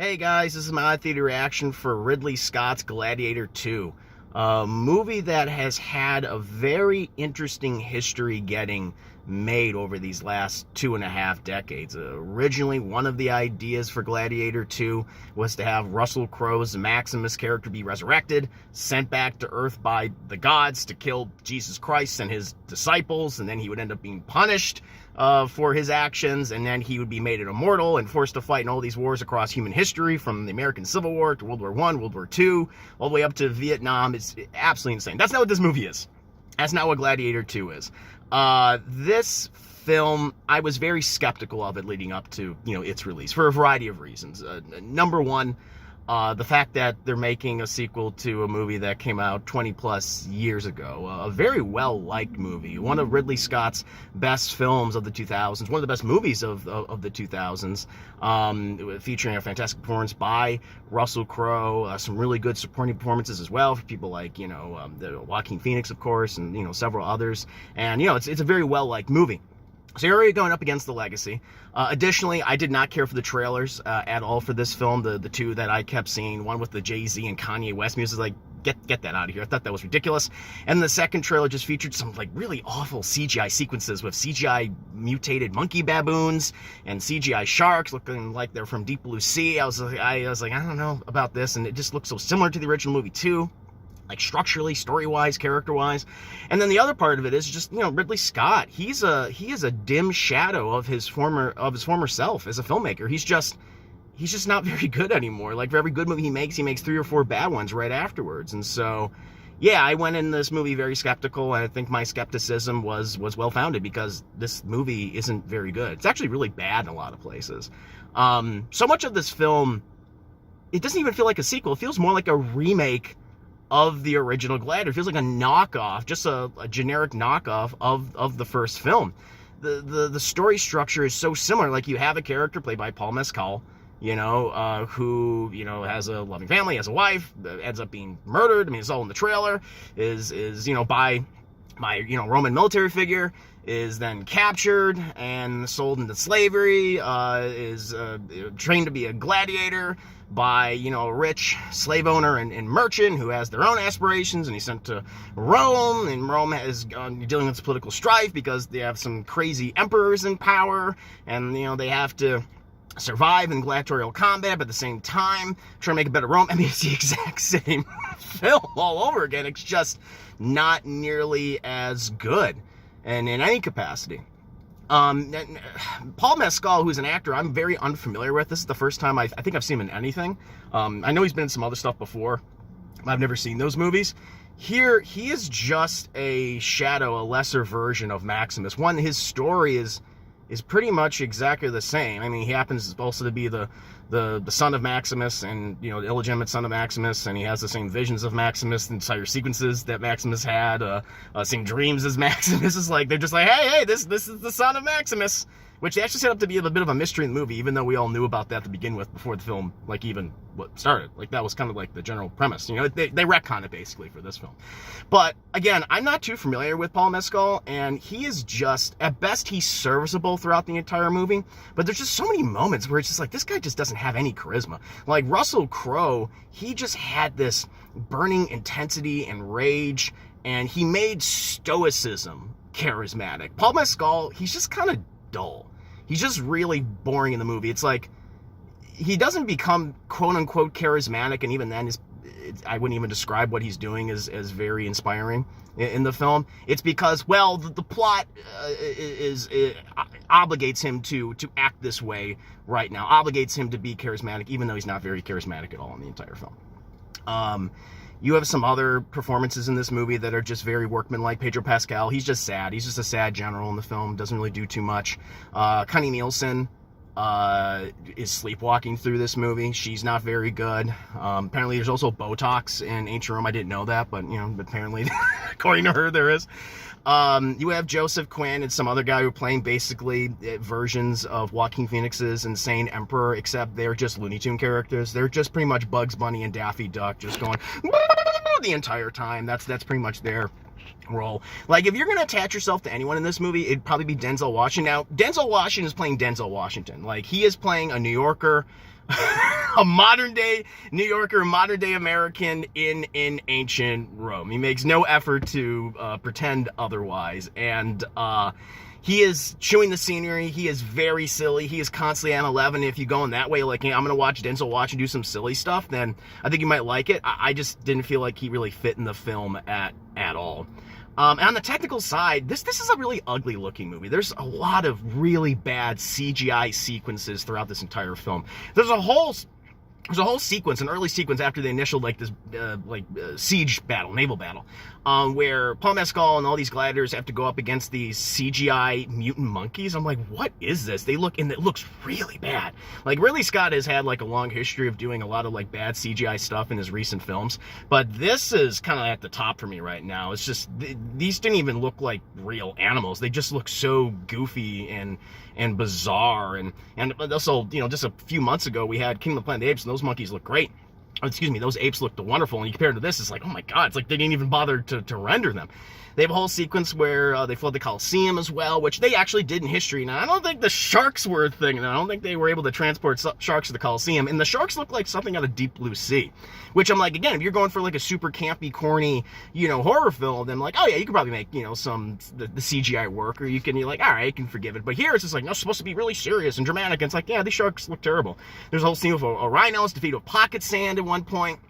Hey guys, this is my theater reaction for Ridley Scott's Gladiator 2, a movie that has had a very interesting history getting made over these last 2.5 decades. Originally, one of the ideas for Gladiator 2 was to have Russell Crowe's Maximus character be resurrected, sent back to Earth by the gods to kill Jesus Christ and his disciples, and then he would end up being punished for his actions, and then he would be made an immortal and forced to fight in all these wars across human history, from the American Civil War to World War I, World War II, all the way up to Vietnam. It's absolutely insane. That's not what this movie is. That's not what Gladiator 2 is. This film, I was very skeptical of it leading up to, its release for a variety of reasons. Number one, the fact that they're making a sequel to a movie that came out 20 plus years ago, a very well-liked movie, one of Ridley Scott's best films of the 2000s, one of the best movies of the 2000s, featuring a fantastic performance by Russell Crowe, some really good supporting performances as well for people like, the Joaquin Phoenix, of course, and, several others. And, it's a very well-liked movie. So you're already going up against the legacy. Additionally, I did not care for the trailers at all for this film. The two that I kept seeing, one with the Jay-Z and Kanye West music, like, get that out of here. I thought that was ridiculous. And the second trailer just featured some really awful CGI sequences with CGI mutated monkey baboons and CGI sharks looking like they're from Deep Blue Sea. I was like, I don't know about this, and it just looked so similar to the original movie too. Like structurally, story-wise, character-wise. And then the other part of it is just, Ridley Scott. He is a dim shadow of his former self as a filmmaker. He's just not very good anymore. Like, for every good movie he makes 3 or 4 bad ones right afterwards. And so, yeah, I went in this movie very skeptical, and I think my skepticism was well-founded, because this movie isn't very good. It's actually really bad in a lot of places. So much of this film, it doesn't even feel like a sequel. It feels more like a remake of the original Gladiator. It feels like a knockoff, just a generic knockoff of the first film. The story structure is so similar. Like, you have a character played by Paul Mescal, who, has a loving family, has a wife, ends up being murdered. I mean, it's all in the trailer, is by Roman military figure, is then captured and sold into slavery, is trained to be a gladiator by, a rich slave owner and merchant who has their own aspirations, and he's sent to Rome, and Rome is dealing with political strife because they have some crazy emperors in power, and, they have to survive in gladiatorial combat, but at the same time try to make a better Rome. I mean, it's the exact same film all over again. It's just not nearly as good, and in any capacity. Paul Mescal, who's an actor I'm very unfamiliar with. This is the first time I think I've seen him in anything. I know he's been in some other stuff before. I've never seen those movies. Here, he is just a shadow, a lesser version of Maximus. His story is pretty much exactly the same. I mean, he happens also to be the son of Maximus, and, the illegitimate son of Maximus, and he has the same visions of Maximus, the entire sequences that Maximus had, same dreams as Maximus. Is like, they're just like, hey, this is the son of Maximus, which they actually set up to be a bit of a mystery in the movie, even though we all knew about that to begin with before the film, even started. Like, that was kind of like the general premise. They retconned it basically for this film. But again, I'm not too familiar with Paul Mescal, and he is just, at best, he's serviceable throughout the entire movie, but there's just so many moments where it's just like, this guy just doesn't have any charisma. Like, Russell Crowe, he just had this burning intensity and rage, and he made stoicism charismatic. Paul Mescal, he's just kind of dull. He's just really boring in the movie. It's like, he doesn't become quote-unquote charismatic, and even then, I wouldn't even describe what he's doing as very inspiring in the film. It's because, well, the plot obligates him to act this way right now, obligates him to be charismatic, even though he's not very charismatic at all in the entire film. You have some other performances in this movie that are just very workmanlike. Pedro Pascal, he's just sad. He's just a sad general in the film, doesn't really do too much. Connie Nielsen is sleepwalking through this movie. She's not very good. Apparently there's also Botox in Ancient Rome. I didn't know that, but, apparently, according to her, there is. You have Joseph Quinn and some other guy who are playing basically versions of Joaquin Phoenix's Insane Emperor, except they're just Looney Tune characters. They're just pretty much Bugs Bunny and Daffy Duck just going the entire time. That's pretty much their role. Like, if you're going to attach yourself to anyone in this movie, it'd probably be Denzel Washington. Now, Denzel Washington is playing Denzel Washington. Like, he is playing a New Yorker a modern day New Yorker, a modern day American in ancient Rome. He makes no effort to pretend otherwise, and he is chewing the scenery. He is very silly. He is constantly on 11. If you go in that way, like, hey, I'm going to watch Denzel watch and do some silly stuff, then I think you might like it. I just didn't feel like he really fit in the film at all. And on the technical side, this is a really ugly looking movie. There's a lot of really bad CGI sequences throughout this entire film. There's a whole sequence, an early sequence after the initial siege battle, naval battle, where Paul Mescal and all these gladiators have to go up against these CGI mutant monkeys. I'm like, what is this? It looks really bad. Like, Ridley Scott has had like a long history of doing a lot of like bad CGI stuff in his recent films, but this is kind of at the top for me right now. It's just, these didn't even look like real animals. They just look so goofy and bizarre. And also, just a few months ago we had Kingdom of the Planet of the Apes, and those monkeys look great. Excuse me, those apes looked wonderful, and you compare it to this, it's like, oh my god, it's like they didn't even bother to render them. They have a whole sequence where they flood the Colosseum as well, which they actually did in history. Now, I don't think the sharks were a thing, and I don't think they were able to transport sharks to the Colosseum, and the sharks look like something out of Deep Blue Sea, which I'm like, again, if you're going for like a super campy, corny, horror film, then I'm like, oh yeah, you could probably make, the CGI work, or you're like, all right, you can forgive it. But here, it's just like, no, it's supposed to be really serious and dramatic, and it's like, yeah, these sharks look terrible. There's a whole scene with a rhino's defeated with pocket sand at one point.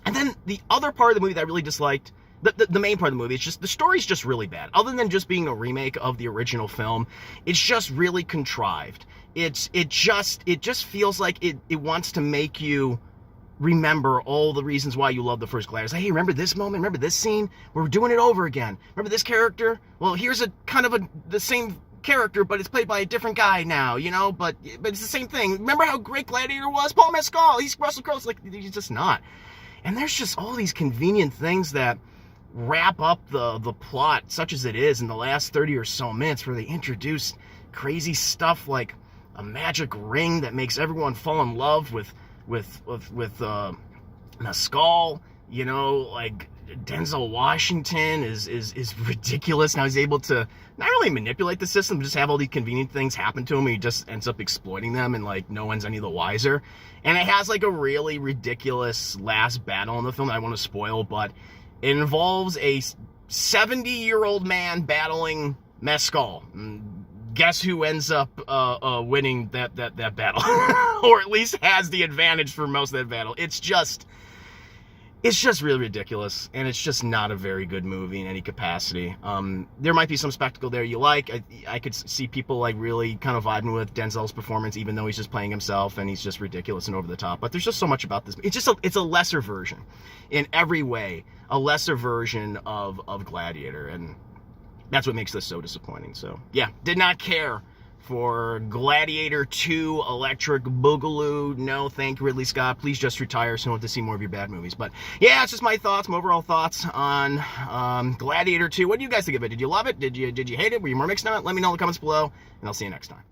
And then the other part of the movie that I really disliked, the main part of the movie, it's just, the story's just really bad. Other than just being a remake of the original film, it's just really contrived. It just feels like it wants to make you remember all the reasons why you love the first Gladiators. Hey, remember this moment? Remember this scene? We're doing it over again. Remember this character? Well, here's a kind of the same character, but it's played by a different guy now, but it's the same thing. Remember how great Gladiator was? Paul Mescal, he's Russell Crowe. Like, he's just not. And there's just all these convenient things that wrap up the plot, such as it is, in the last 30 or so minutes, where they introduce crazy stuff like a magic ring that makes everyone fall in love with Mescal. Like, Denzel Washington is ridiculous. Now he's able to not really manipulate the system, but just have all these convenient things happen to him, and he just ends up exploiting them, and like no one's any the wiser. And it has like a really ridiculous last battle in the film that I want to spoil, but it involves a 70-year-old man battling Mescal. Guess who ends up winning that battle, or at least has the advantage for most of that battle? It's just really ridiculous, and it's just not a very good movie in any capacity. There might be some spectacle there you like. I could see people like really kind of vibing with Denzel's performance, even though he's just playing himself and he's just ridiculous and over the top. But there's just so much about this. It's a lesser version, in every way, a lesser version of Gladiator, and that's what makes this so disappointing. So yeah, did not care for Gladiator 2 Electric Boogaloo. No, thank you, Ridley Scott. Please just retire so I don't have to see more of your bad movies. But yeah, it's just my thoughts, my overall thoughts on Gladiator 2. What do you guys think of it? Did you love it? Did you hate it? Were you more mixed on it? Let me know in the comments below, and I'll see you next time.